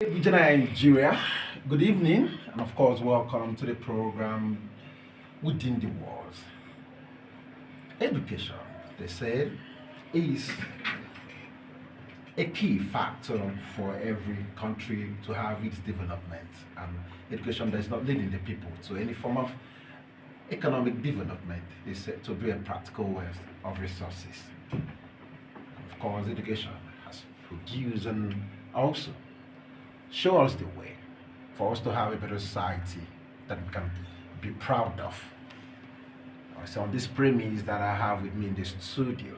Vijay Nigeria, good evening, and of course, welcome to the program Within the Walls. Education, they said, is a key factor for every country to have its development, and education does not leading the people to any form of economic development is said to be a practical waste of resources. Of course, education has produced and also show us the way for us to have a better society that we can be proud of. So on this premise that I have with me in the studio,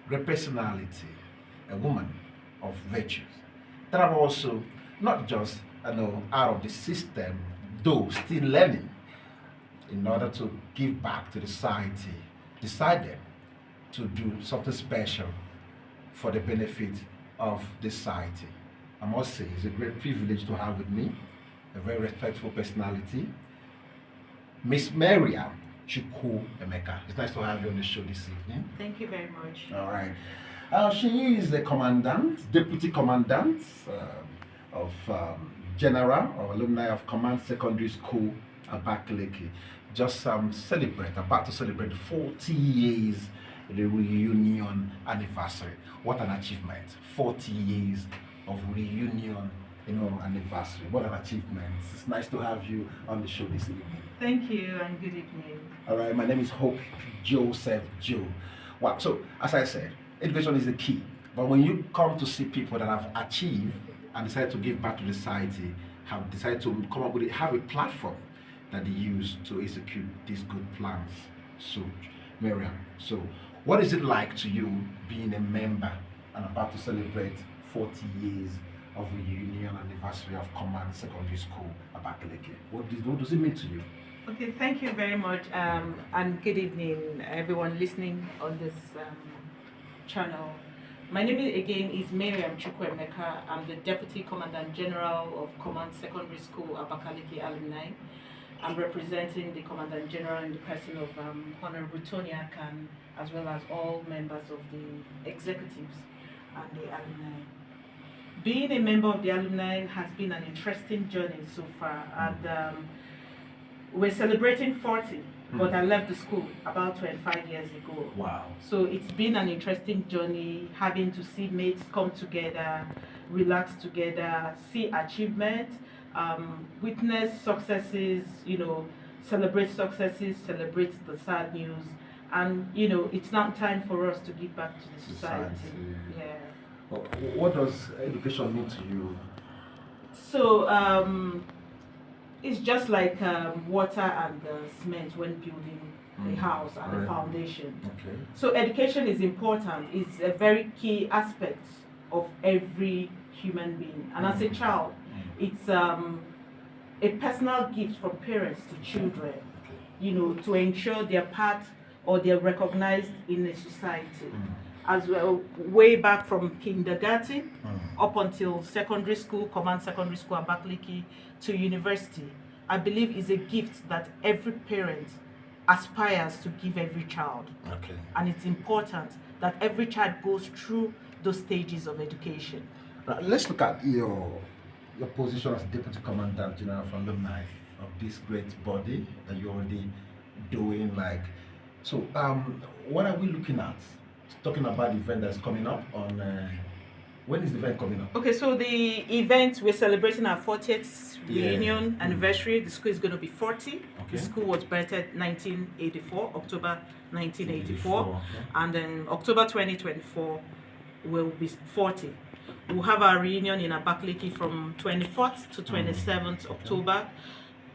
great personality, a woman of virtues that have also not just out of the system, though still learning in order to give back to the society, decided to do something special for the benefit of the society. I must say, it's a great privilege to have with me a very respectful personality, Miss Miriam Chukwu Emeka. It's nice to have you on the show this evening. Thank you very much. All right. She is the commandant, deputy commandant of General or alumni of Command Secondary School, Abakaliki. Just about to celebrate 40 years the reunion anniversary. What an achievement! 40 years of reunion, anniversary. What an achievement! It's nice to have you on the show this evening. Thank you and good evening. All right, my name is Hope Joseph Joe. Wow. So as I said, education is the key. But when you come to see people that have achieved and decided to give back to the society, have decided to come up with have a platform that they use to execute these good plans. So, Miriam, so what is it like to you being a member and about to celebrate 40 years of reunion anniversary of Command Secondary School, Abakaliki? What does it mean to you? Okay, thank you very much, and good evening, everyone listening on this channel. My name is Miriam Chukwu Emeka. I'm the Deputy Commandant General of Command Secondary School, Abakaliki alumni. I'm representing the Commandant General in the person of Honorable Tony Akan, as well as all members of the executives and the alumni. Being a member of the alumni has been an interesting journey so far, and we're celebrating 40, but I left the school about 25 years ago. Wow. So it's been an interesting journey, having to see mates come together, relax together, see achievement, witness successes, celebrate successes, celebrate the sad news, and it's now time for us to give back to the society. Yeah. What does education mean to you? So it's just like water and cement when building a house and a foundation. Okay. So education is important. It's a very key aspect of every human being. And as a child, it's a personal gift from parents to children, to ensure they're part or they're recognized in a society. As well, way back from kindergarten up until secondary school, Command Secondary School, Abakaliki, to university, I believe is a gift that every parent aspires to give every child. Okay. And it's important that every child goes through those stages of education. Now, let's look at your position as Deputy Commandant General of Alumni of this great body that you're already doing. So what are we looking at? Talking about the event that's coming up on when is the event coming up? Okay, so the event, we're celebrating our 40th reunion anniversary. The school is going to be 40. Okay. The school was birthed 1984, October 1984, okay. and then October 2024 will be 40. We'll have our reunion in Abakaliki from 24th to 27th October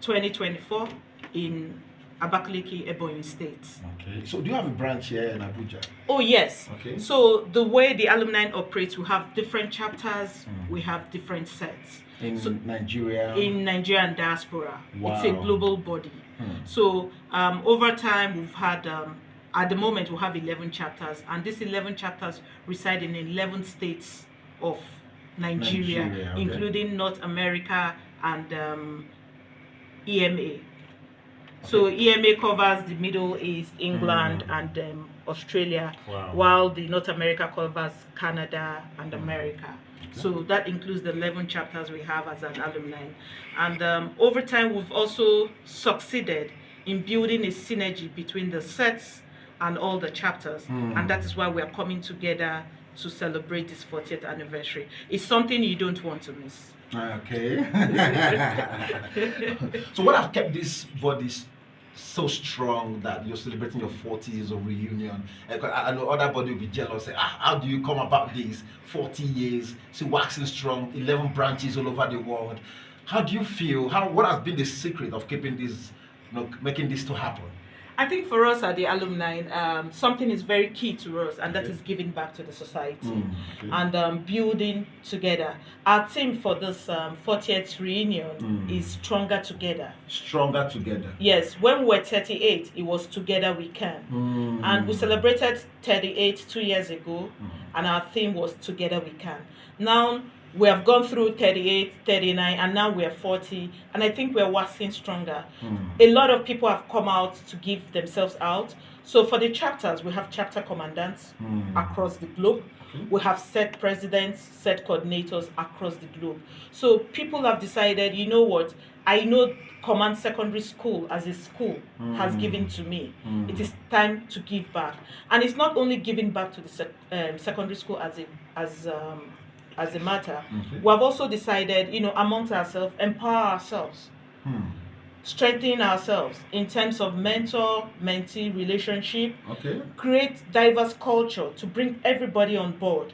2024 in Abakaliki, Ebonyi State. Okay. So do you have a branch here in Abuja? Oh yes. Okay. So the way the alumni operates, we have different chapters, we have different sets. In Nigeria? In Nigeria and diaspora. Wow. It's a global body. So over time we've had, at the moment we have 11 chapters, and these 11 chapters reside in 11 states of Nigeria, okay. Including North America and EMA. So EMA covers the Middle East, England, and Australia, Wow. while the North America covers Canada and America. So that includes the 11 chapters we have as an alumni. And over time, we've also succeeded in building a synergy between the sets and all the chapters. And that is why we are coming together to celebrate this 40th anniversary. It's something you don't want to miss. Okay. So what have kept this body so strong that you're celebrating your 40 years of reunion? I know other body will be jealous. Say, how do you come about these 40 years, still waxing strong, 11 branches all over the world? How do you feel? What has been the secret of keeping this, making this to happen? I think for us at the alumni, something is very key to us, and that is giving back to the society and building together. Our theme for this 40th reunion is Stronger Together. Stronger Together. Yes, when we were 38, it was Together We Can. And we celebrated 38 2 years ago, and our theme was Together We Can. Now, we have gone through 38, 39, and now we are 40, and I think we're waxing stronger. A lot of people have come out to give themselves out. So for the chapters, we have chapter commandants across the globe. We have set presidents, set coordinators across the globe. So people have decided, you know what, I know Command Secondary School as a school has given to me. It is time to give back. And it's not only giving back to the secondary school as a matter, we have also decided, amongst ourselves, empower ourselves, strengthen ourselves in terms of mentor-mentee relationship, create diverse culture to bring everybody on board,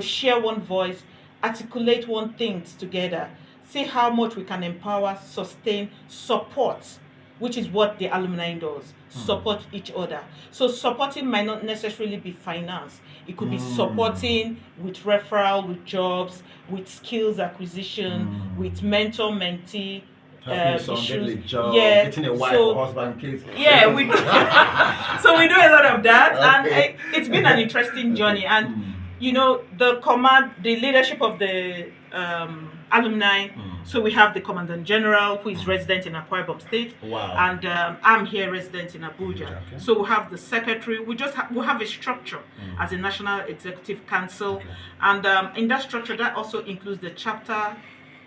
share one voice, articulate one thing together, see how much we can empower, sustain, support, which is what the alumni does. Support each other. So supporting might not necessarily be finance. It could be supporting with referral, with jobs, with skills acquisition, with mentor-mentee issues. Getting a wife or husband, kids. Yeah, we do. So we do a lot of that, and it's been an interesting journey. And the leadership of the alumni. So we have the Commandant General, who is resident in Akwa Ibom State. Wow. And I'm here resident in Abuja. So we have the secretary. We have a structure as a National Executive Council. And in that structure, that also includes the chapter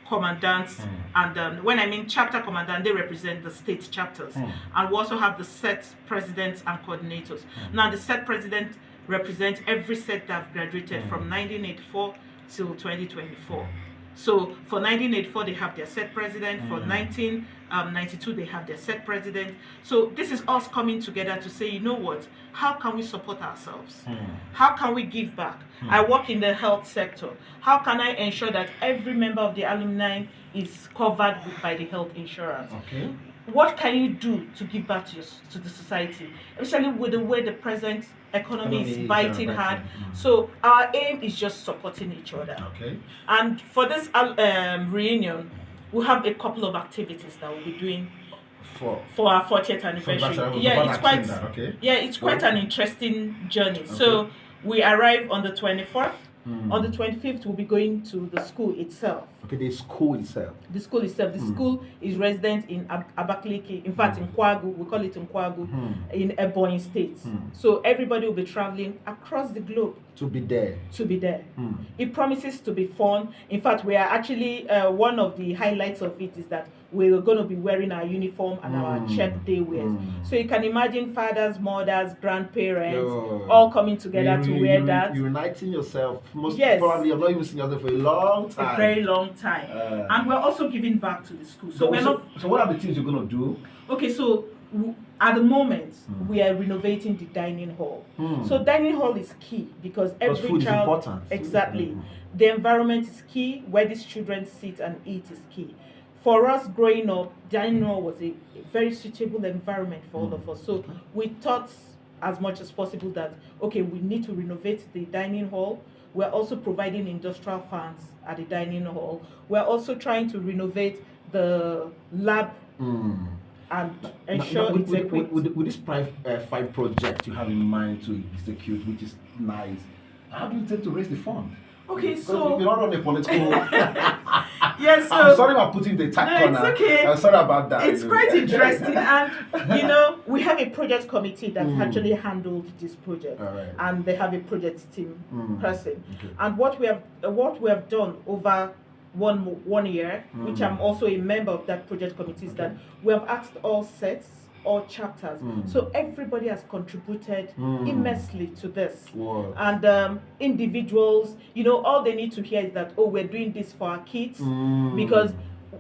commandants. And when I mean chapter commandant, they represent the state chapters. And we also have the set presidents and coordinators. Now, the set president represents every set that have graduated from 1984 till 2024. So for 1984, they have their set president. For 1992, they have their set president. So this is us coming together to say, you know what? How can we support ourselves? How can we give back? I work in the health sector. How can I ensure that every member of the alumni is covered by the health insurance? What can you do to give back to the society, especially with the way the present economy is biting hard? So our aim is just supporting each other. And for this reunion, we have a couple of activities that we'll be doing for our 40th anniversary. It's quite an interesting journey. So we arrive on the 24th. On the 25th, we'll be going to the school itself. The school itself. The school itself. The school is resident in Abakaliki. In fact, in Kwagu. We call it in Kwagu, in Ebonyi State. So everybody will be traveling across the globe to be there. It promises to be fun. In fact, we are actually one of the highlights of it is that we're going to be wearing our uniform and our check day wears. So you can imagine fathers, mothers, grandparents all coming together to wear that. Uniting yourself. Probably, you've not even seen yourself for a long time. A very long time. And we're also giving back to the school. So what are the things you're going to do? Okay, so at the moment, we are renovating the dining hall. So dining hall is key because every food child... is important. Exactly. The environment is key. Where these children sit and eat is key. For us growing up, dining hall was a very suitable environment for all of us. So we thought as much as possible that, okay, we need to renovate the dining hall. We're also providing industrial fans at the dining hall. We're also trying to renovate the lab and ensure it's equipped. With this fine project you have in mind to execute, which is nice, how do you intend to raise the fund? Okay, because so you're not on a political. Yes, I'm so sorry about putting the tag no, corner. it's okay. I'm sorry about that. It's quite interesting, and we have a project committee that actually handled this project, All right. and they have a project team person. Okay. And what we have done over one year, which I'm also a member of that project committee, is that we have asked all sets, all chapters, so everybody has contributed immensely to this. Wow. And individuals, all they need to hear is that, oh, we're doing this for our kids, because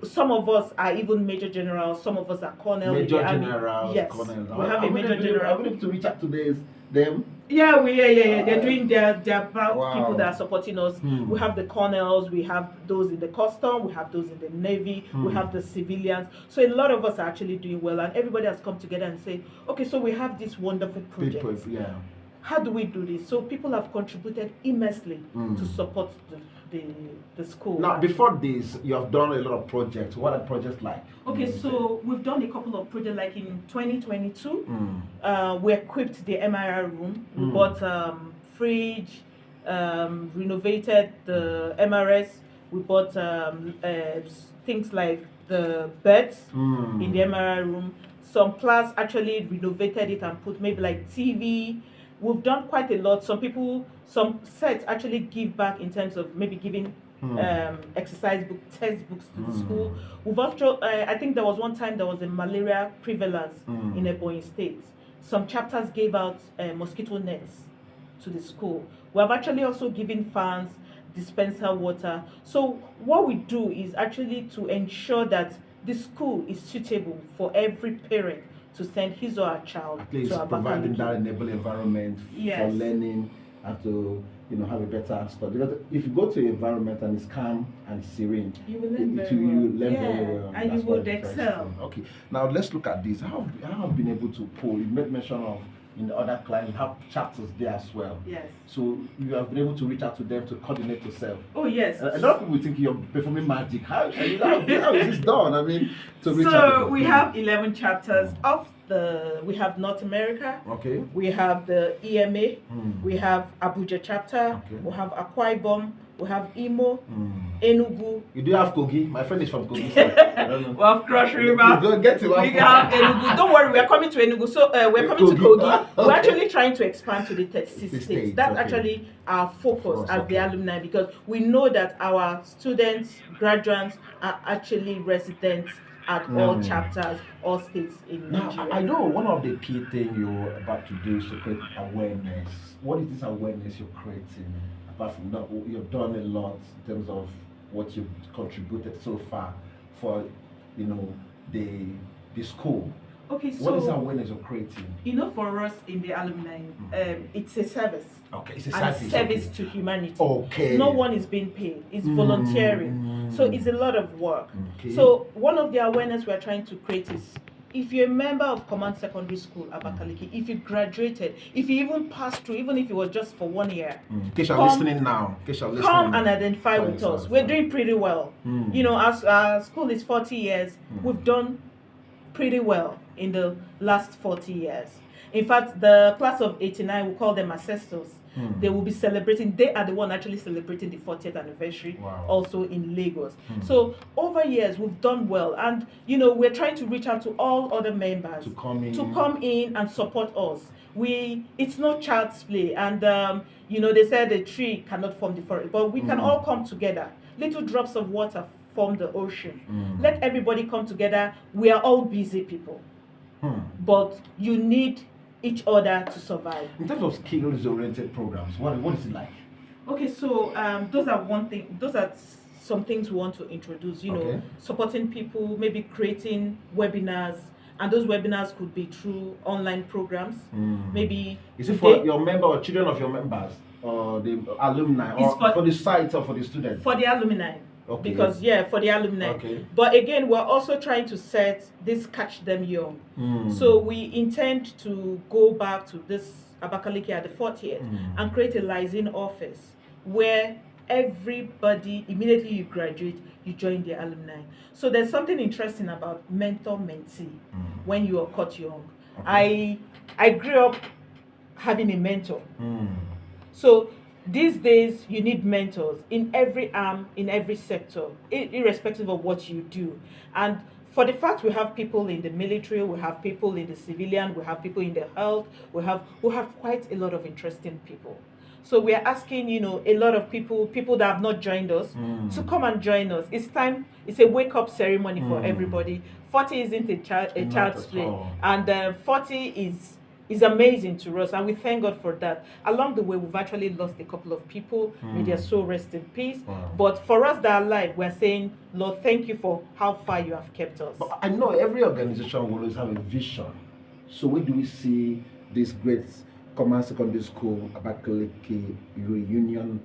some of us are even major generals, some of us are colonel in Major the army. generals, Yes, colonels. we have a major general. I'm able to reach out to them. Yeah, they're doing their Wow. people that are supporting us. We have the colonels, we have those in the custom, we have those in the navy, we have the civilians. So a lot of us are actually doing well, and everybody has come together and say, okay, so we have this wonderful project. People, yeah. How do we do this? So people have contributed immensely to support the school. Now, before this, you have done a lot of projects. What are projects like? Okay, so we've done a couple of projects. Like in 2022, we equipped the MRI room. We bought fridge, renovated the MRS. We bought things like the beds in the MRI room. Some class actually renovated it and put maybe like TV. We've done quite a lot. Some sets actually give back in terms of maybe giving exercise book, textbooks to the school. We've also, I think there was one time there was a malaria prevalence in Ebonyi State. Some chapters gave out mosquito nets to the school. We have actually also given fans, dispenser water. So what we do is actually to ensure that the school is suitable for every parent to send his or her child At least to providing Abakaliki. that enable environment for Yes. learning and to have a better study. Because if you go to an environment and it's calm and serene, You will learn very you well. learn Yeah, very well. and That's you would what it's excel. interesting. Okay, now let's look at this. How have been able to pull? You made mention of in the other client, you have chapters there as well. Yes. So you have been able to reach out to them to coordinate yourself. Oh, yes. A lot of people think you're performing magic. How is this done? I mean, to reach out to So them. we have 11 chapters of we have North America, Okay. we have the EMA, we have Abuja chapter, Okay. we have Akwa Ibom, we have Imo, Enugu. You do have Kogi. My friend is from Kogi. State. I don't know. We have Cross You River. go get to We have Enugu. Don't worry, we're coming to Enugu. So we're coming to Kogi. Kogi. We're Okay. actually trying to expand to the 36 The states. states, That's okay. actually our focus Focus, as okay. the alumni, because we know that our students, graduates are actually residents at all chapters, all states in Now, Nigeria. I know one of the key things you're about to do is to create awareness. What is this awareness you're creating? Apart from that, you've done a lot in terms of what you've contributed so far for, the school. Okay, What is the so awareness you're creating? for us in the alumni, it's a service. Okay, it's a And service. service okay. to humanity. Okay. No one is being paid. It's volunteering. So it's a lot of work. Okay. So one of the awareness we're trying to create is, if you're a member of Command Secondary School, Abakaliki, if you graduated, if you even passed through, even if it was just for 1 year, In case you're Come- listening now, in case you're listening. come and identify for with yourself. us. We're doing pretty well. As our school is 40 years, we've done pretty well in the last 40 years. In fact, the class of 89, we call them ancestors. They will be celebrating, they are the one actually celebrating the 40th anniversary, Wow. also in Lagos. So over years, we've done well. And, we're trying to reach out to all other members To come in. and support us. It's not child's play. And, they said a tree cannot form the forest, but we can all come together. Little drops of water form the ocean. Let everybody come together. We are all busy people, but you need each other to survive. In terms of skills-oriented programs, what is it like? Okay, so those are one thing. Those are some things we want to introduce. Okay. Supporting people, maybe creating webinars, and those webinars could be through online programs. Maybe Is it for they- your member or children of your members, or the alumni, or It's for- for the site or for the students? for the alumni. Okay. Because for the alumni. Okay. But again, we're also trying to set this catch them young. So we intend to go back to this Abakaliki at the 40th and create a liaison office where everybody, immediately you graduate, you join the alumni. So there's something interesting about mentor-mentee when you are caught young. I grew up having a mentor. So these days you need mentors in every arm, in every sector, irrespective of what you do. And for the fact we have people in the military, we have people in the civilian, we have people in the health, we have quite a lot of interesting people. So we are asking, a lot of people that have not joined us, to come and join us. It's time. It's a wake up ceremony for everybody. 40 isn't a Not child's at play, all. and 40 is amazing to us, and we thank God for that. Along the way, we've actually lost a couple of people. May their soul rest in peace. Wow. But for us that are alive, we're saying, Lord, thank you for how far you have kept us. But I know every organization will always have a vision. So where do we see this great command secondary school Abakaliki reunion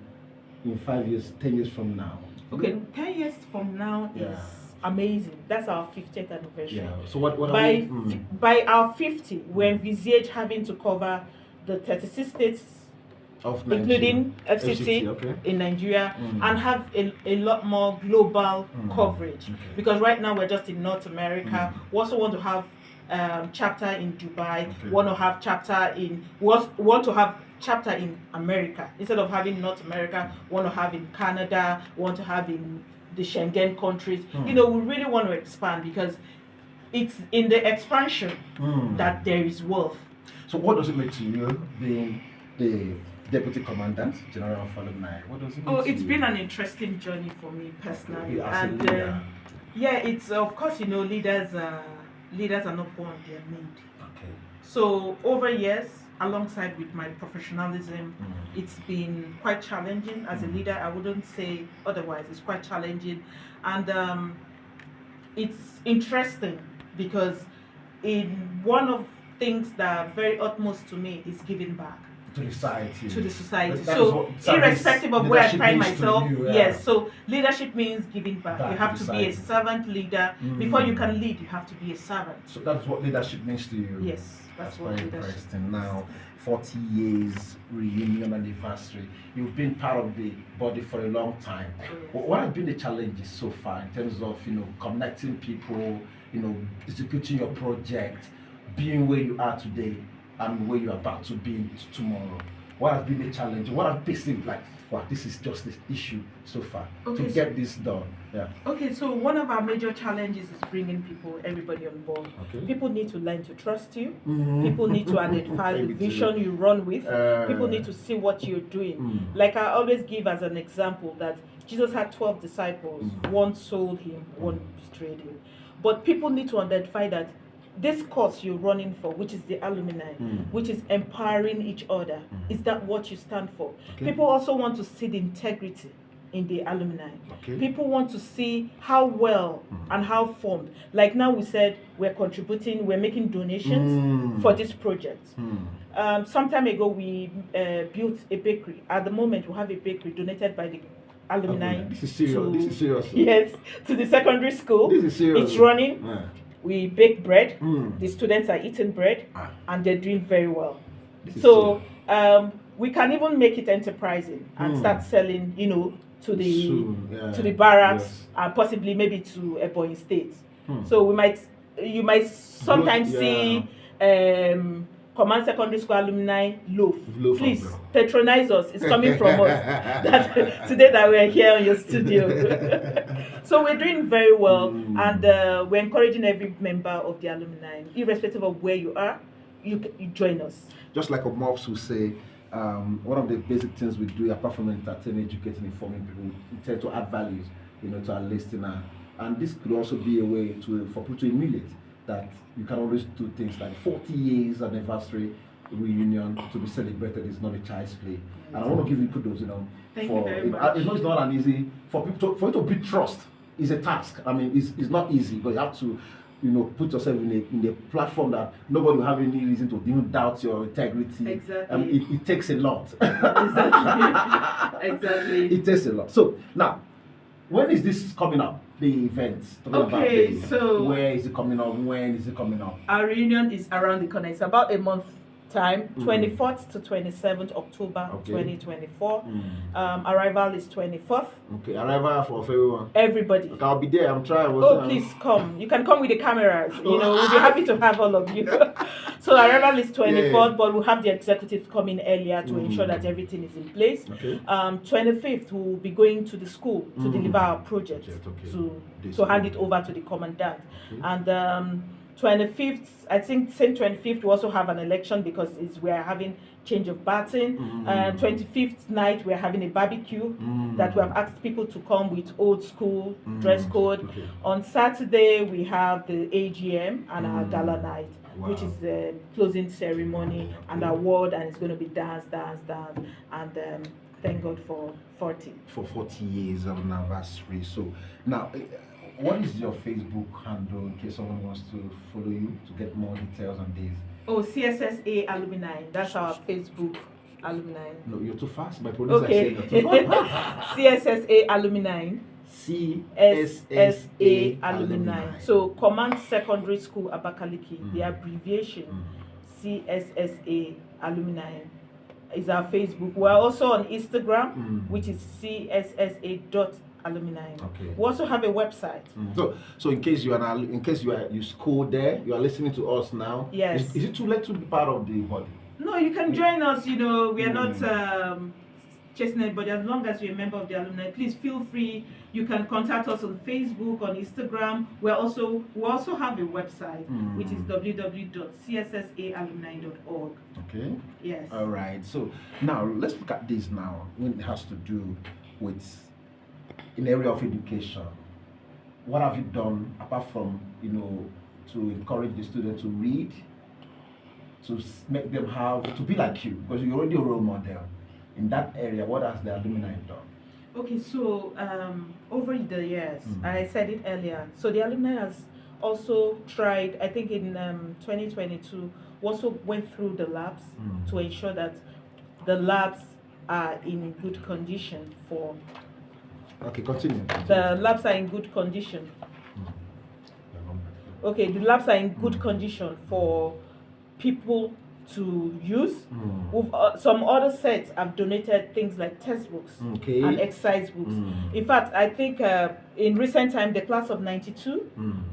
in 5 years, 10 years from now? Okay, 10 years from now Yeah. is amazing. That's our 50th anniversary. Yeah. So what are By, we? by our 50, we envisage having to cover the 36 states, Of including FCT, okay. in Nigeria, and have a lot more global coverage. Okay. Because right now we're just in North America. We also want to have chapter in Dubai. Okay. Want to have chapter in want to have chapter in America. Instead of having North America, want to have in Canada. Want to have in the Schengen countries. We really want to expand, because it's in the expansion that there is wealth. So what does it mean to you being the deputy commandant, general of alumni? What does it mean? Oh, to it's you? been an interesting journey for me personally, As a and leader. yeah, it's of course leaders are not born; they are made. Okay. So over years, alongside with my professionalism, it's been quite challenging as a leader. I wouldn't say otherwise. It's quite challenging, and it's interesting because in one of things that are very utmost to me is giving back To the society. to the society. That is So what service irrespective of where I leadership find means to myself, you, yeah. yes. So leadership means giving back. Back You have to to be a society. servant leader. Before you can lead, you have to be a servant. So that's what leadership means to you. Yes, that's what very leadership interesting. Now, 40 years reunion anniversary. You've been part of the body for a long time. Yes. What have been the challenges so far in terms of connecting people, executing your project, being where you are today and where you're about to be tomorrow? What has been the challenge? What have they seemed like? Wow, this is just the issue so far Okay, to so- get this done. Yeah. Okay, so one of our major challenges is bringing everybody on board. Okay. People need to learn to trust you. Mhm. People need to identify the Maybe to- vision you run with. Uh, People need to see what you're doing. Mm. Like I always give as an example that Jesus had 12 disciples. One sold him, one betrayed him. But people need to identify that this cause you're running for, which is the alumni, which is empowering each other, is that what you stand for? Okay. People also want to see the integrity in the alumni. Okay. People want to see how well and how formed. Like now we said we're contributing, we're making donations for this project. Some time ago we built a bakery. At the moment we have a bakery donated by the alumni. This is serious. to- This is serious. Yes, to the secondary school. This is serious. It's running. Yeah. We bake bread. Mm. The students are eating bread, Ah. and they're doing very well. This is So we can even make it enterprising and start selling, to the Soon, yeah. to the barracks Yes. and possibly maybe to Ebonyi State. So you might sometimes Yeah. see Command Secondary School alumni loaf. Loaf of Please bread. patronize us. It's coming from us. That today that we're here on your studio. So we're doing very well, and we're encouraging every member of the alumni, irrespective of where you are, you join us. Just like Mobs will say, one of the basic things we do, apart from entertaining, educating, informing people, we tend to add values, to our listener. And this could also be a way for people to emulate that you can always do things like 40 years anniversary reunion to be celebrated is not a child's play. And I want to give you kudos, Thank for you very much. it's not an easy for people for you to build trust is a task. I mean, it's not easy, but you have to put yourself in a platform that nobody will have any reason to even doubt your integrity. Exactly. It takes a lot. Exactly. Exactly. It takes a lot. So now, when is this coming up? The event. Talking about Okay, the- so- where is it coming up? When is it coming up? Our reunion is around the corner. It's about a month time, 24th to 27th October 2024. Arrival is 24th. Okay, arrival for everyone. Everybody. Okay, I'll be there. I'm trying. Oh, please come. You can come with the cameras. You know, we'll be happy to have all of you. So arrival is 24th, but we'll have the executives come in earlier to ensure that everything is in place. Okay. 25th, we'll be going to the school to deliver our project, to hand it over to the commandant. And 25th, I think same 25th, we also have an election because we're having change of baton. 25th night, we're having a barbecue that we have asked people to come with old school dress code. On Saturday, we have the AGM and our gala night, which is the closing ceremony and award, and it's going to be dance, and thank God for 40. For 40 years of an anniversary. So now, what is your Facebook handle in case someone wants to follow you to get more details on this? Oh, CSSA Alumni. That's our Facebook alumni. No, you're too fast. My producer Okay. is saying you're too fast. CSSA Alumni. CSSA Alumni. So Command Secondary School Abakaliki, the abbreviation CSSA Alumni is our Facebook. We're also on Instagram, which is CSSA.alumni. Okay. We also have a website. So in case you school there, you are listening to us now. Yes. Is it too late to be part of the body? No, you can join us. You know, we are not chasing anybody. As long as you're a member of the alumni, please feel free. You can contact us on Facebook, on Instagram. We also have a website, which is www.cssalumni.org. Okay. Yes. All right. So now let's look at this now. When it has to do with in the area of education, what have you done apart from to encourage the students to read, to make them to be like you, because you're already a role model in that area? What has the alumni done? Okay, so over the years, I said it earlier, so the alumni has also tried, I think in 2022, also went through the labs to ensure that the labs are in good condition for... Okay, continue. The labs are in good condition. Okay, the labs are in good condition for people to use. Some other sets have donated things like textbooks and exercise books. In fact, I think in recent time, the class of 92,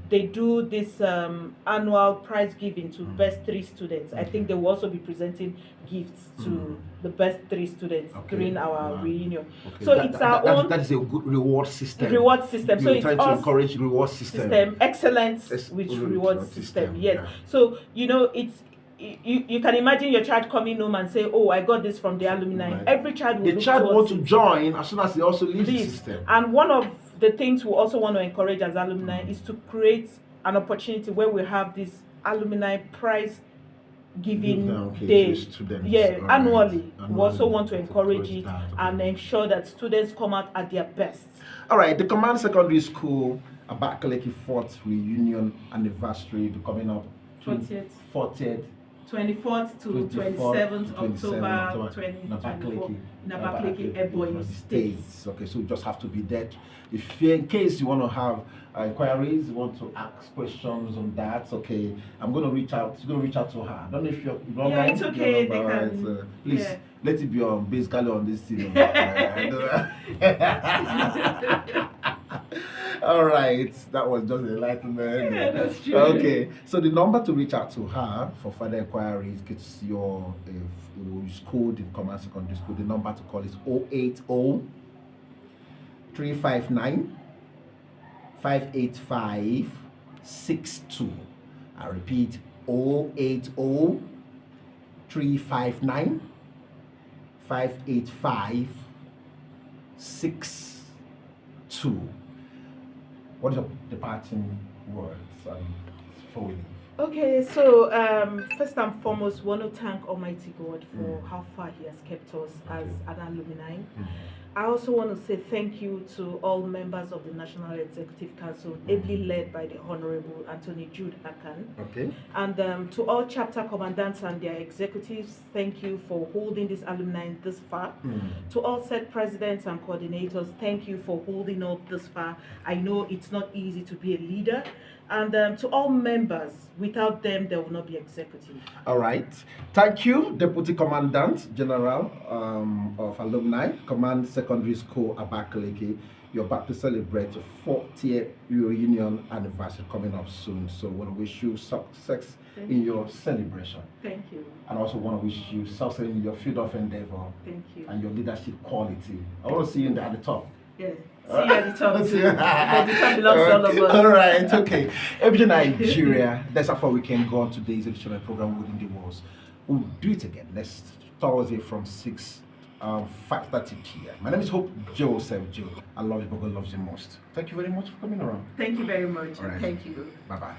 they do this annual prize giving to best 3 students. I think they will also be presenting gifts to the best 3 students during our reunion. So it's our own... That is a good reward system. Reward system. So it's trying to encourage reward system. Excellence with reward system. Yes. Yeah. So, it's... You can imagine your child coming home and say, "Oh, I got this from the alumni." Right. Every child will. The child wants to join as soon as he also leaves the system. And one of the things we also want to encourage as alumni is to create an opportunity where we have this alumni prize giving day. Annually. We also want to encourage it and ensure that students come out at their best. All right, the Command Secondary School Abakaliki 4th reunion anniversary will be coming up 40th. 24th to 27th October 2024 in Abakaliki, Ebonyi State. Okay, so you just have to be there. In case you want to have inquiries, you want to ask questions on that, okay, I'm going to reach out. You're going to reach out to her. I don't know if you're wrong. Yeah, it's okay. They can, please let it be on basically on this thing. All right, that was just enlightenment. Yeah, that's true. Okay, so the number to reach out to her for further inquiries, it's your school, the Command Secondary School. The number to call is 080 359 585 62. I repeat, 080 359 585 62. What is your departing words before we leave? Okay, so first and foremost, we want to thank Almighty God for how far He has kept us as an alumni. I also want to say thank you to all members of the National Executive Council, ably led by the Honorable Anthony Jude Akan. Okay. And to all chapter commandants and their executives, thank you for holding this alumni this far. To all set presidents and coordinators, thank you for holding up this far. I know it's not easy to be a leader. And to all members, without them, there will not be executive. All right. Thank you, Deputy Commandant General of Alumni, Command Secondary School, Abakaliki. You're about to celebrate your 40th reunion anniversary coming up soon. So I want to wish you success in your celebration. Thank you. And I also want to wish you success in your field of endeavor Thank you. and your leadership quality. I want to see you at the top. Yeah. See you at the top too. Because the top belongs to all of us. All right, okay. Everything Nigeria, that's how far we can go on today's edition of the program Within the Walls. We'll do it again next Thursday from 5:30 p.m. My name is Hope Joseph Joe. I love you, but God loves you most. Thank you very much for coming around. Thank you very much. All right. Thank you. Bye-bye.